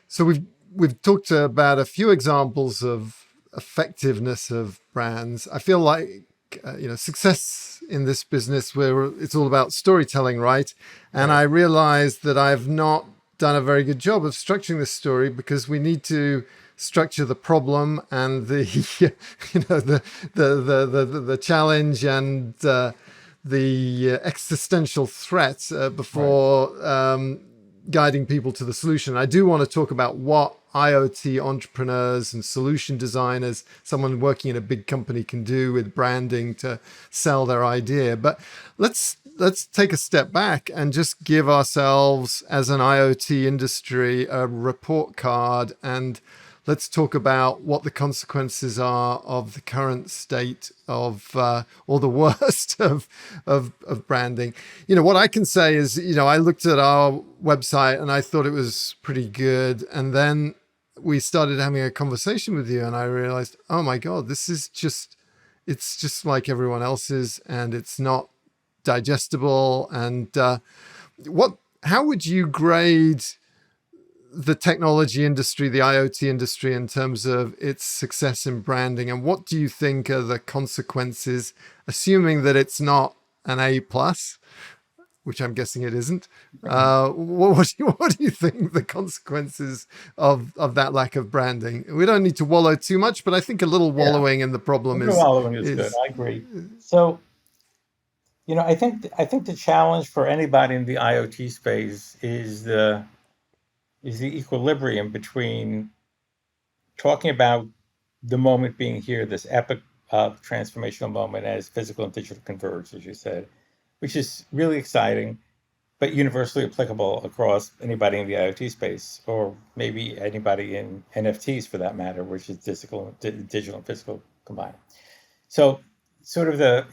So we've talked about a few examples of effectiveness of brands. I feel like success in this business where it's all about storytelling, right? And Right. I realized that I've not done a very good job of structuring this story because we need to structure the problem and the the challenge and the existential threat Right. before guiding people to the solution. I do want to talk about what IoT entrepreneurs and solution designers, someone working in a big company, can do with branding to sell their idea. But let's take a step back and just give ourselves as an IoT industry a report card, and let's talk about what the consequences are of the current state of or the worst of branding. What I can say is, I looked at our website and I thought it was pretty good, and then we started having a conversation with you, and I realized, oh my god, it's just like everyone else's, and it's not digestible. And what how would you grade the technology industry, the IoT industry, in terms of its success in branding? And what do you think are the consequences, assuming that it's not an A plus, which I'm guessing it isn't? What do you think the consequences of that lack of branding? We don't need to wallow too much, but I think a little Yeah. wallowing in the problem Following is good. is I agree. So, I think the challenge for anybody in the IoT space is the equilibrium between talking about the moment being here, this epic transformational moment as physical and digital converge, as you said, which is really exciting, but universally applicable across anybody in the IoT space, or maybe anybody in NFTs for that matter, which is digital and physical combined. So, sort of the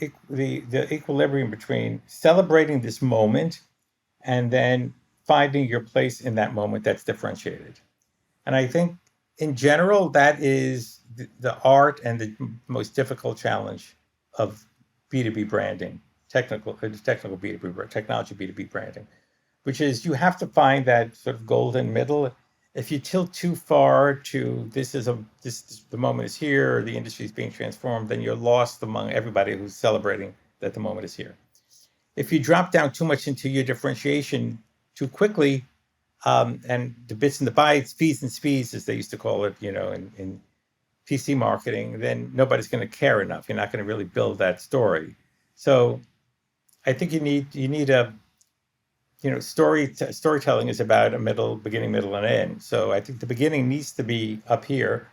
equilibrium between celebrating this moment and then finding your place in that moment that's differentiated. And I think in general, that is the art and the most difficult challenge of B2B branding, technical B2B, technology B2B branding, which is you have to find that sort of golden middle. If you tilt too far to the moment is here, or the industry is being transformed, then you're lost among everybody who's celebrating that the moment is here. If you drop down too much into your differentiation too quickly, and the bits and the bytes, fees and speeds, as they used to call it, in PC marketing, then nobody's going to care enough. You're not going to really build that story. So I think you need a storytelling is about a middle, beginning, middle, and end. So I think the beginning needs to be up here.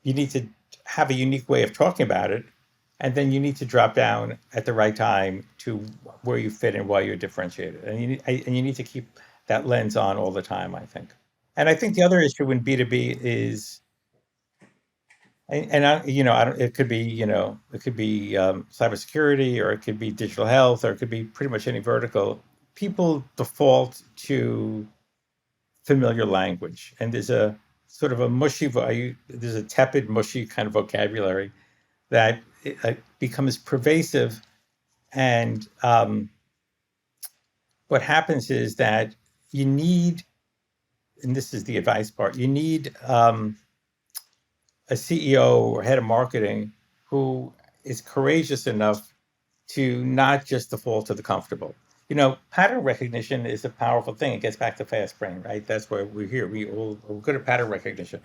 You need to have a unique way of talking about it, and then you need to drop down at the right time to where you fit and why you're differentiated. And you need to keep that lens on all the time, I think. And I think the other issue in B2B is, and I don't, it could be cybersecurity, or it could be digital health, or it could be pretty much any vertical. People default to familiar language, and there's a sort of a there's a tepid, mushy kind of vocabulary that becomes pervasive. And what happens is that you need, and this is the advice part, you need a CEO or head of marketing who is courageous enough to not just default to the comfortable. Pattern recognition is a powerful thing. It gets back to fast brain, right? That's why we're here. We're good at pattern recognition.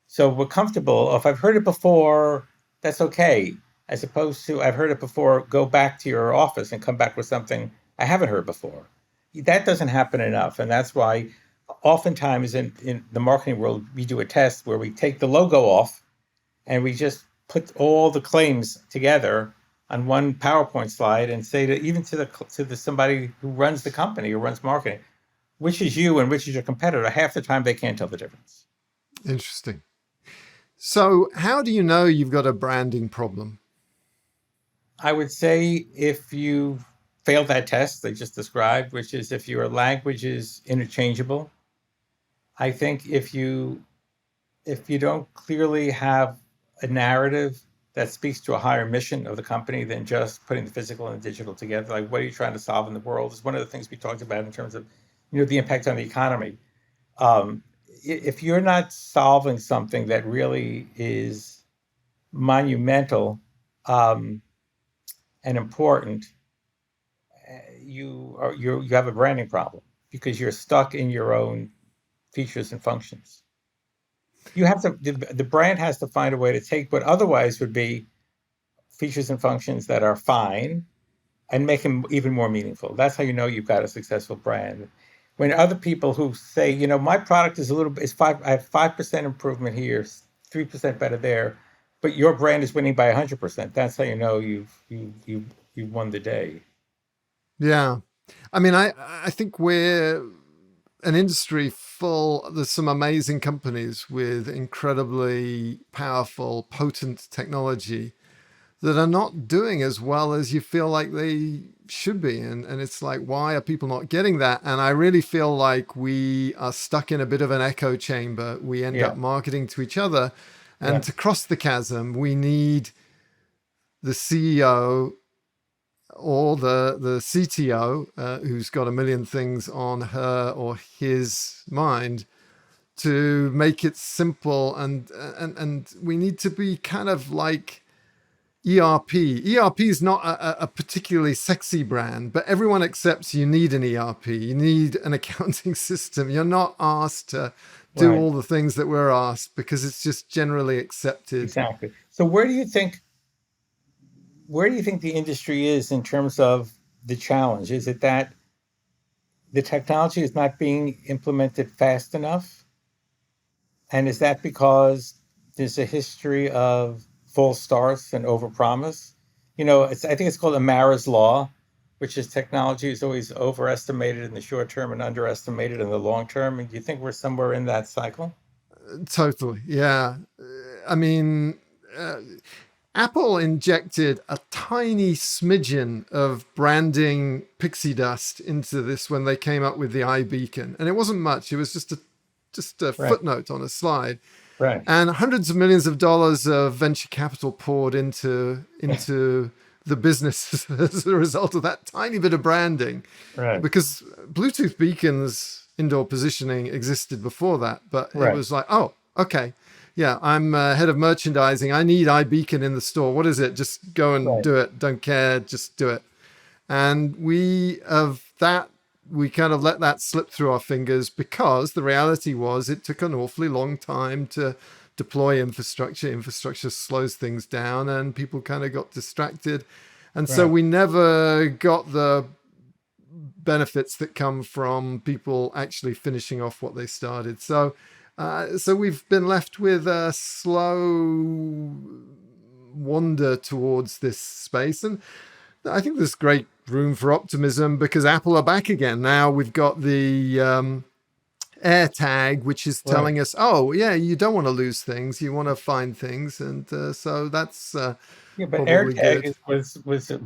So we're comfortable. If I've heard it before, that's okay. As opposed to I've heard it before, go back to your office and come back with something I haven't heard before. That doesn't happen enough. And that's why oftentimes in the marketing world, we do a test where we take the logo off and we just put all the claims together on one PowerPoint slide and say to even to the somebody who runs the company or runs marketing, which is you and which is your competitor. Half the time they can't tell the difference. interesting. So, how do you know you've got a branding problem? I would say if you fail that test they just described, which is if your language is interchangeable. I think if you don't clearly have a narrative that speaks to a higher mission of the company than just putting the physical and the digital together, like what are you trying to solve in the world, is one of the things we talked about in terms of the impact on the economy. Um, if you're not solving something that really is monumental um, and important, you have a branding problem because you're stuck in your own features and functions. You have to the brand has to find a way to take what otherwise would be features and functions that are fine and make them even more meaningful. That's how you know you've got a successful brand. When other people who say, my product is a little bit, I have 5% improvement here, 3% better there, but your brand is winning by 100%. That's how you know you've won the day. Yeah. I mean, I think we're an industry full, there's some amazing companies with incredibly powerful, potent technology that are not doing as well as you feel like they should be. And it's like, why are people not getting that? And I really feel like we are stuck in a bit of an echo chamber. We end Yeah, up marketing to each other. And yeah, to cross the chasm, we need the CEO or the CTO, who's got a million things on her or his mind, to make it simple. And we need to be kind of like ERP. ERP is not a particularly sexy brand, but everyone accepts you need an ERP. You need an accounting system. You're not asked to do right, all the things that we're asked because it's just generally accepted. exactly. So where do you think the industry is in terms of the challenge? Is it that the technology is not being implemented fast enough? And is that because there's a history of false starts and overpromise? I think it's called Amara's law, which is technology is always overestimated in the short term and underestimated in the long term. And do you think we're somewhere in that cycle? Totally. Yeah. I mean, uh, Apple injected a tiny smidgen of branding pixie dust into this when they came up with the iBeacon, and it wasn't much. It was just a Right, footnote on a slide, right, and hundreds of millions of dollars of venture capital poured into the business as a result of that tiny bit of branding, right, because Bluetooth beacons indoor positioning existed before that, but it right, was like, oh, okay, yeah, I'm head of merchandising. I need iBeacon in the store. What is it? Just go and right, do it. Don't care. Just do it. And we kind of let that slip through our fingers because the reality was it took an awfully long time to deploy infrastructure. Infrastructure slows things down and people kind of got distracted. And so right. we never got the benefits that come from people actually finishing off what they started. So we've been left with a slow wander towards this space, and I think there's great room for optimism because Apple are back again. Now we've got the AirTag, which is Right. telling us, oh yeah, you don't want to lose things, you want to find things, and so that's Yeah, but probably AirTag good. was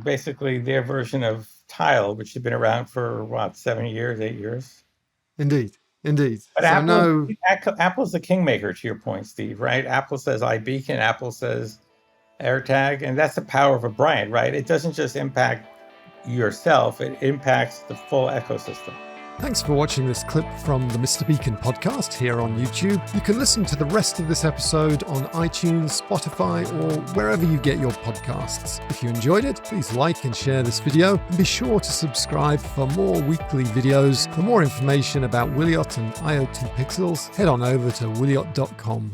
basically their version of Tile, which had been around for what, 7 years, 8 years. Indeed, indeed. But So no. Apple's the kingmaker, to your point, Steve, right? Apple says iBeacon, Apple says AirTag, and that's the power of a brand, right? It doesn't just impact yourself, it impacts the full ecosystem. Thanks for watching this clip from the Mr. Beacon podcast here on YouTube. You can listen to the rest of this episode on iTunes, Spotify, or wherever you get your podcasts. If you enjoyed it, please like and share this video, and be sure to subscribe for more weekly videos. For more information about Wiliot and IoT Pixels, head on over to wiliot.com.